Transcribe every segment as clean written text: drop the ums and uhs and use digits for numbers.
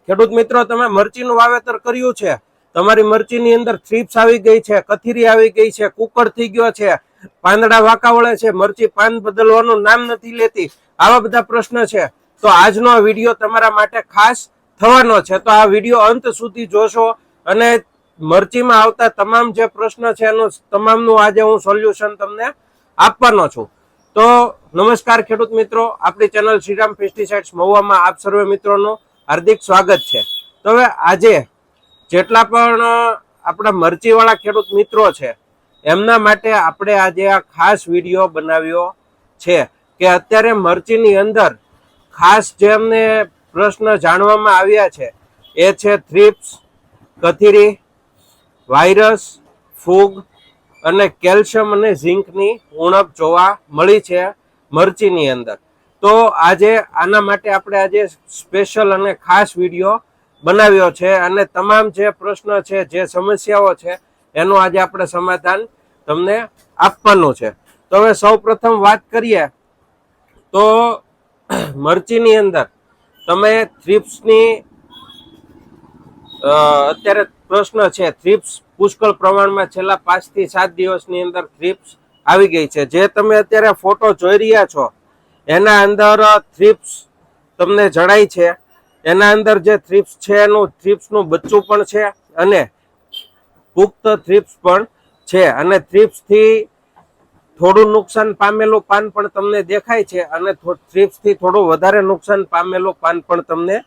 ખેડૂત મિત્રો, તમે મરચીનું વાવેતર કર્યું છે, તમારી મરચીની અંદર થ્રીપ્સ આવી ગઈ છે, કથીરી આવી ગઈ છે, કુકર થઈ ગયો છે, પાંદડા વાંકા વળે છે, મરચી પાન બદલવાનું નામ નથી લેતી, આવા બધા પ્રશ્ન છે. તો આજનો આ વિડીયો તમારા માટે ખાસ થવાનો છે. તો આ વિડીયો અંત સુધી જોશો અને મરચીમાં આવતા તમામ જે પ્રશ્ન છે એનું તમામનું આજે હું સોલ્યુશન તમને આપવાનો છું. તો નમસ્કાર ખેડૂત મિત્રો, આપણી ચેનલ શ્રીરામ પેસ્ટિસાઇડ્સ મહુવામાં આપ સર્વે મિત્રોનું હાર્દિક સ્વાગત છે. તો હવે આજે જેટલા પણ આપણા મરચીવાળા ખેડૂત મિત્રો છે એમના માટે આપણે આજે આ ખાસ વિડીયો બનાવ્યો છે કે અત્યારે મરચીની અંદર ખાસ જે અમને પ્રશ્ન જાણવામાં આવ્યા છે એ છે થ્રીપ્સ, કથીરી, વાયરસ, ફૂગ અને કેલ્શિયમ અને ઝીંકની ઉણપ જોવા મળી છે મરચીની અંદર. તો આજે આના માટે આપણે આજે સ્પેશિયલ અને ખાસ વિડીયો બનાવ્યો છે અને તમામ જે પ્રશ્ન છે, જે સમસ્યાઓ છે એનું આજે આપણે સમાધાન તમને આપવાનું છે. તો હવે સૌ પ્રથમ વાત કરીએ તો મરચીની અંદર તમે થ્રીપ્સની અત્યારે પ્રશ્ન છે, થ્રીપ્સ પુષ્કળ પ્રમાણમાં છેલ્લા 5 થી 7 દિવસની અંદર થ્રીપ્સ આવી ગઈ છે. જે તમે અત્યારે ફોટો જોઈ રહ્યા છો એના અંદર થ્રીપ્સ તમને જણાય છે. એના અંદર જે થ્રીપ્સ છે એનું થ્રીપ્સનું બચ્ચું પણ છે અને પુખ્ત થ્રીપ્સ પણ છે અને થ્રીપ્સથી થોડું નુકસાન પામેલું પાન પણ તમને દેખાય છે અને થ્રીપ્સથી થોડું વધારે નુકસાન પામેલું પાન પણ તમને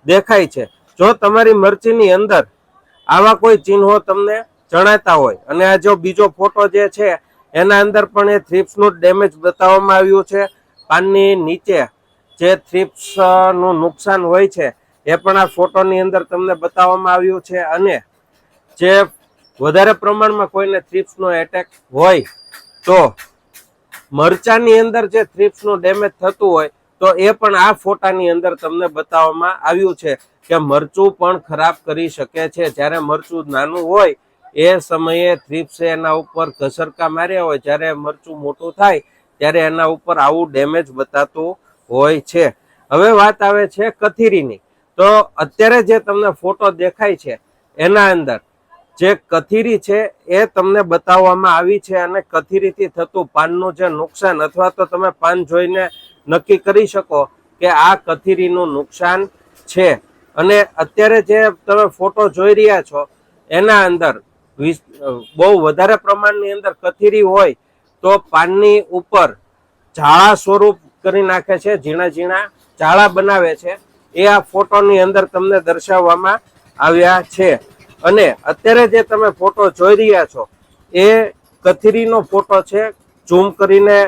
દેખાય છે. જો તમારી મરચીની અંદર આવા કોઈ ચિહ્નો તમને જણાતા હોય અને આ જો બીજો ફોટો જે છે એના અંદર પણ એ થ્રીપ્સનું ડેમેજ બતાવવામાં આવ્યું છે. પાનની નીચે જે થ્રીપ્સનું નુકસાન હોય છે એ પણ આ ફોટોની અંદર તમને બતાવવામાં આવ્યું છે. અને જે વધારે પ્રમાણમાં કોઈને થ્રીપ્સનો એટેક હોય તો મરચાની અંદર જે થ્રીપ્સનું ડેમેજ થતું હોય તો એ પણ આ ફોટાની અંદર તમને બતાવવામાં આવ્યું છે કે મરચું પણ ખરાબ કરી શકે છે. જ્યારે મરચું નાનું હોય એ સમયે થ્રીપ્સે એના ઉપર ઘસરકા માર્યા હોય, જ્યારે મરચું મોટું થાય ત્યારે એના ઉપર આવું ડેમેજ બતાતું હોય છે. હવે વાત આવે છે કથીરીની. તો અત્યારે જે તમને ફોટો દેખાય છે એના અંદર જે કથીરી છે એ તમને બતાવવામાં આવી છે અને કથીરીથી થતું પાનનું જે નુકસાન અથવા તો તમે પાન જોઈને નક્કી કરી શકો કે આ કથીરીનું નુકસાન છે. અને અત્યારે જે તમે ફોટો જોઈ રહ્યા છો એના અંદર બહુ વધારે પ્રમાણની અંદર કથીરી હોય તો પાનની ઉપર ઝાડા સ્વરૂપ કરી નાખે છે, ઝીણા ઝીણા ઝાડા બનાવે છે. એ આ ફોટોની અંદર તમને દર્શાવવામાં આવ્યા છે. અને અત્યારે જે તમે ફોટો જોઈ રહ્યા છો એ કથીરીનો ફોટો છે. ઝૂમ કરીને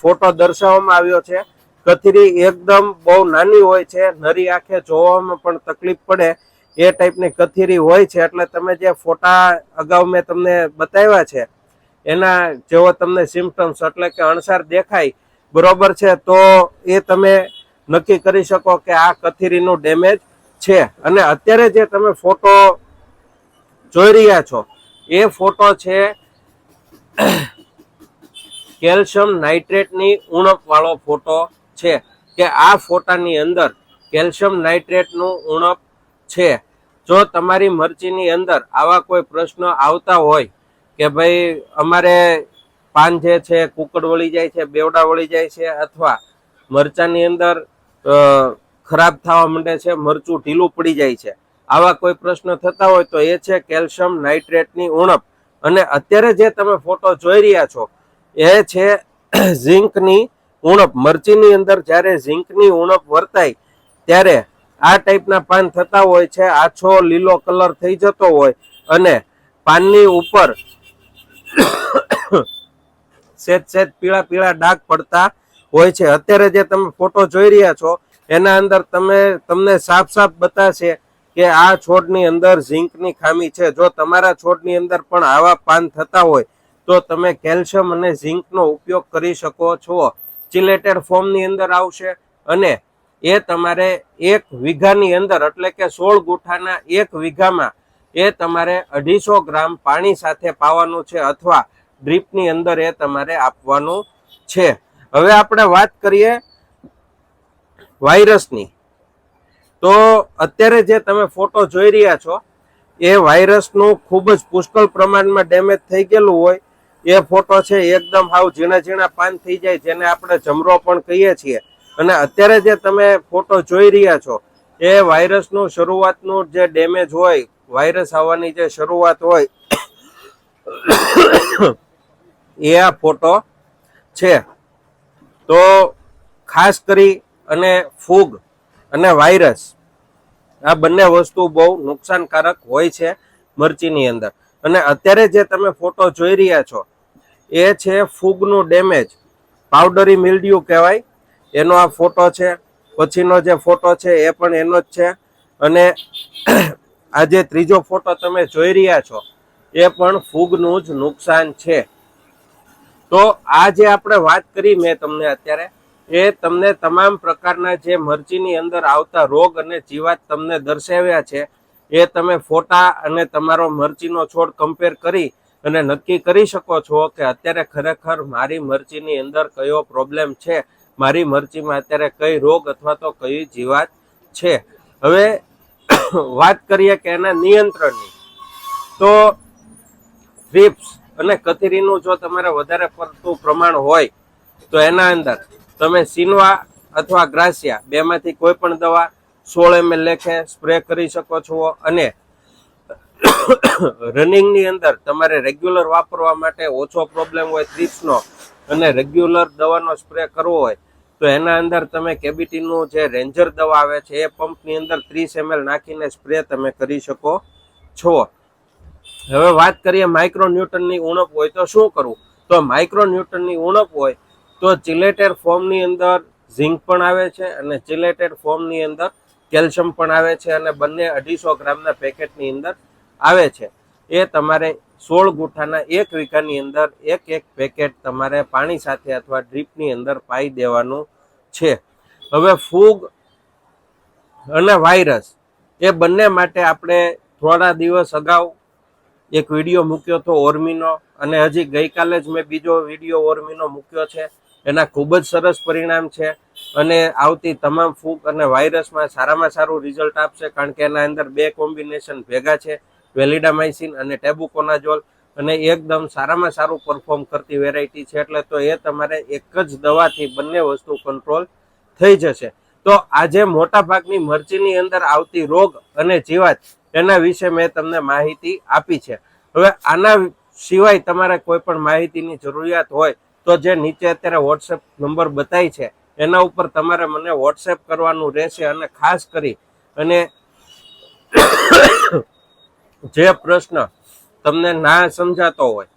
ફોટો દર્શાવવામાં આવ્યો છે. કથીરી એકદમ બહુ નાની હોય છે, નરી આંખે જોવામાં પણ તકલીફ પડે એ ટાઈપની કથીરી હોય છે. એટલે તમે જે ફોટા અગાઉ મેં તમને બતાવ્યા છે એના જેવો તમને સિમ્પટમ્સ એટલે કે અણસાર દેખાય બરોબર છે તો એ તમે નક્કી કરી શકો કે આ કથીરીનું ડેમેજ છે. અને અત્યારે જે તમે ફોટો જોઈ રહ્યા છો એ ફોટો છે કેલ્શિયમ નાઇટ્રેટની ઉણપ વાળો ફોટો છે કે આ ફોટાની અંદર કેલ્શિયમ નાઇટ્રેટનું ઉણપ છે. જો તમારી મરચીની અંદર આવા કોઈ પ્રશ્નો આવતા હોય કે ભાઈ અમારે પાન જે છે કુકડ વળી જાય છે, બેવડા વળી જાય છે અથવા મરચાની અંદર ખરાબ થવા માંડે છે, મરચું ઢીલું પડી જાય છે, આવા કોઈ પ્રશ્ન થતા હોય તો એ છે કેલ્શિયમ નાઇટ્રેટની ઉણપ. અને અત્યારે જે તમે ફોટો જોઈ રહ્યા છો એ છે ઝીંકની ઉણપ. મરચીની અંદર જ્યારે ઝીંકની ઉણપ વર્તાય ત્યારે આ ટાઈપના પાન થતા હોય છે. આછો લીલો કલર થઈ જતો હોય અને પાનની ઉપર સેજ સેજ પીળા પીળા ડાઘ પડતા હોય છે. અત્યારે જે તમે ફોટો જોઈ રહ્યા છો એના અંદર તમને સાફ સાફ બતાશે કે આ છોડની અંદર ઝીંકની ખામી છે. જો તમારા છોડની અંદર પણ આવા પાન થતા હોય તો તમે કેલ્શિયમ અને ઝીંકનો ઉપયોગ કરી શકો છો. ચિલેટેડ ફોર્મની અંદર આવશે અને એ તમારે 1 વીઘાની અંદર એટલે કે 16 ગુઠાના 1 વીઘામાં એ તમારે 250 ગ્રામ પાણી સાથે પાવાનું છે અથવા ડ્રીપની અંદર એ તમારે આપવાનું છે. હવે આપણે વાત કરીએ વાયરસની. તો અત્યારે જે તમે ફોટો જોઈ રહ્યા છો એ વાયરસનું ખૂબ જ પુષ્કળ પ્રમાણમાં ડેમેજ થઈ ગયેલું હોય એ ફોટો છે. એકદમ હાવ ઝીણા ઝીણા પાન થઈ જાય, જેને આપણે જમરો પણ કહીએ છીએ. અને અત્યારે જે તમે ફોટો જોઈ રહ્યા છો એ વાયરસનું શરૂઆતનું જે ડેમેજ હોય, વાયરસ આવવાની જે શરૂઆત હોય એ આ ફોટો છે. તો ખાસ કરી અને ફૂગ અને વાયરસ આ બંને વસ્તુ બહુ નુકસાનકારક હોય છે મરચીની અંદર. અને અત્યારે જે તમે ફોટો જોઈ રહ્યા છો એ છે ફૂગનું ડેમેજ, પાવડરી મિલ્ડ્યુ કહેવાય, એનો આ ફોટો છે. પછીનો જે ફોટો છે એ પણ એનો જ છે. અને આ જે ત્રીજો ફોટો તમે જોઈ રહ્યા છો એ પણ ફૂગનું જ નુકસાન છે. તો આ જે આપણે વાત કરી મેં તમને અત્યારે, એ તમને તમામ પ્રકારના જે મરચીની અંદર આવતા રોગ અને જીવાત તમને દર્શાવ્યા છે એ તમે ફોટા અને તમારો મરચીનો છોડ કમ્પેર કરી અને નક્કી કરી શકો છો કે અત્યારે ખરેખર મારી મરચીની અંદર કયો પ્રોબ્લેમ છે, મારી મરચીમાં અત્યારે કઈ રોગ અથવા તો કઈ જીવાત છે. હવે વાત કરીએ કે એના નિયંત્રણની, તો થ્રિપ્સ અને કથીરીનું જો તમારે વધારે પડતું પ્રમાણ હોય તો એના અંદર તમે સિનવા અથવા ગ્રાસિયા બેમાંથી કોઈ પણ દવા 16 ml લેખે સ્પ્રે કરી શકો છો. અને રનિંગની અંદર તમારે રેગ્યુલર વાપરવા માટે ઓછો પ્રોબ્લેમ હોય થ્રિપ્સનો અને રેગ્યુલર દવાનો સ્પ્રે કરવો હોય તો એના અંદર તમે કેબીટીનું જે રેન્જર દવા આવે છે એ પંપની અંદર 30 ml નાખીને સ્પ્રે તમે કરી શકો છો. હવે વાત કરીએ માઇક્રોન્યુટનની ઉણપ હોય તો શું કરવું? તો માઇક્રોન્યુટનની ઉણપ હોય તો ચિલેટેડ ફોર્મની અંદર ઝિંક પણ આવે છે અને ચિલેટેડ ફોર્મની અંદર કેલ્શિયમ પણ આવે છે અને બંને 250 ગ્રામના પેકેટની અંદર આવે છે. એ તમારે 16 ગુઠાના 1 વીઘાની અંદર એક એક પેકેટ તમારે પાણી સાથે અથવા ડ્રીપની અંદર પાઈ દેવાનું છે. હવે ફૂગ અને વાયરસ એ બંને માટે આપણે થોડા દિવસ અગાઉ એક વિડીયો મૂક્યો હતો ઓર્મીનો, અને હજી ગઈકાલે જ મેં બીજો વિડીયો ઓર્મીનો મૂક્યો છે. એના ખૂબ જ સરસ પરિણામ છે અને આવતી તમામ ફૂગ અને વાયરસમાં સારામાં સારું રિઝલ્ટ આપશે, કારણ કે એના અંદર 2 કોમ્બિનેશન ભેગા છે, વેલિડામાઇસિન અને ટેબુકોનાઝોલ, અને એકદમ સારામાં સારું પરફોર્મ કરતી વેરાયટી છે. એટલે તો એ તમારે એક જ દવાથી બંને વસ્તુ કંટ્રોલ થઈ જશે. તો આજે મોટા ભાગની મરચીની અંદર આવતી રોગ અને જીવાત એના વિશે મેં તમને માહિતી આપી છે. હવે આના સિવાય તમારે કોઈ પણ માહિતીની જરૂરિયાત હોય તો જે નીચે અત્યારે વોટ્સએપ નંબર બતાય છે એના ઉપર તમારે મને વોટ્સએપ કરવાનું રહેશે. અને ખાસ કરી અને જે પ્રશ્ન તમને ના સમજાતો હોય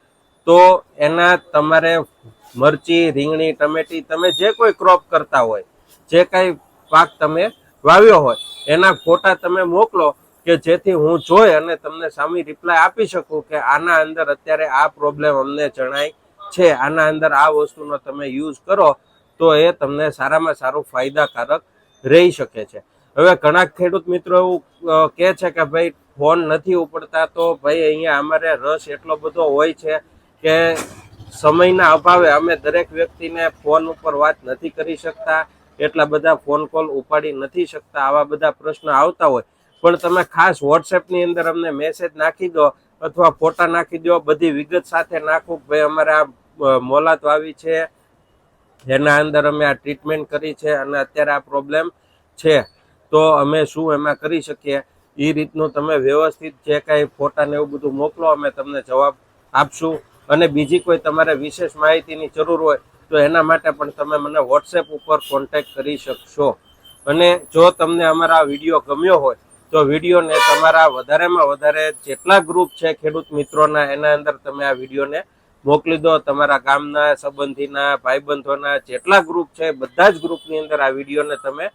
તો એના તમારે મરચી, રીંગણી, ટમેટી, તમે જે કોઈ ક્રોપ કરતા હોય, જે કાંઈ પાક તમે વાવ્યો હોય એના ફોટા તમે મોકલો કે જેથી હું જોઈ અને તમને સામી રિપ્લાય આપી શકું કે આના અંદર અત્યારે આ પ્રોબ્લેમ અમને જણાય છે, આના અંદર આ વસ્તુનો તમે યુઝ કરો તો એ તમને સારામાં સારું ફાયદાકારક રહી શકે છે. હવે ઘણા ખેડૂત મિત્રો એવું કહે છે કે ભાઈ ફોન નથી ઉપડતા, તો ભાઈ અહીંયા અમારે રસ એટલો બધો હોય છે કે સમયના અભાવે અમે દરેક વ્યક્તિને ફોન ઉપર વાત નથી કરી શકતા, એટલા બધા ફોન કોલ ઉપાડી નથી શકતા, આવા બધા પ્રશ્ન આવતા હોય. પણ તમે ખાસ વોટ્સએપની અંદર અમને મેસેજ નાખી દો અથવા ફોટા નાખી દો, બધી વિગત સાથે નાખો ભાઈ અમારે આ મોલાત વાવી છે, એના અંદર અમે આ ટ્રીટમેન્ટ કરી છે અને અત્યારે આ પ્રોબ્લેમ છે, તો અમે શું એમાં કરી શકીએ, એ રીતનું તમે વ્યવસ્થિત જે કાંઈ ફોટા ને એવું બધું મોકલો, અમે તમને જવાબ આપશું. અને બીજી કોઈ તમારે વિશેષ માહિતીની જરૂર હોય તો એના માટે પણ તમે મને વોટ્સએપ ઉપર કોન્ટેક્ટ કરી શકશો. અને જો તમને અમારા વિડીયો ગમ્યો હોય તો વિડીયોને તમારા વધારેમાં વધારે જેટલા ગ્રુપ છે ખેડૂત મિત્રોના એના અંદર તમે આ વિડીયોને મોકલી દો. તમારા ગામના, સંબંધીના, ભાઈબંધોના જેટલા ગ્રુપ છે બધા જ ગ્રુપની અંદર આ વિડીયોને તમે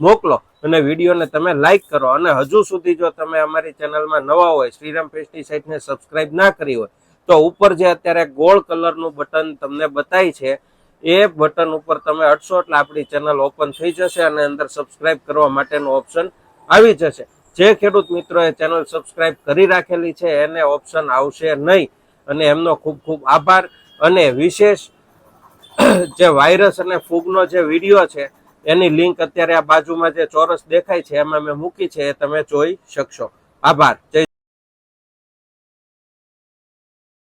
મોકલો અને વિડીયોને તમે લાઈક કરો. અને હજુ સુધી જો તમે અમારી ચેનલમાં નવા હોય, શ્રીરામ પેસ્ટિસાઇડને સબસ્ક્રાઇબ ના કરી હોય તો ઉપર જે અત્યારે ગોળ કલરનું બટન તમને બતાય છે એ બટન ઉપર તમે અડશો એટલે આપણી ચેનલ ઓપન થઈ જશે અને અંદર સબસ્ક્રાઇબ કરવા માટેનું ઓપ્શન આવી જશે. જે ખેડૂત મિત્રોએ ચેનલ સબસ્ક્રાઇબ કરી રાખેલી છે એને ઓપ્શન આવશે નહીં, અને એમનો ખૂબ ખૂબ આભાર. અને વિશેષ જે વાયરસ અને ફૂગનો જે વિડીયો છે એની લિંક અત્યારે આ બાજુમાં જે ચોરસ દેખાય છે એમાં મેં મૂકી છે, એ તમે જોઈ શકશો. આભાર. જય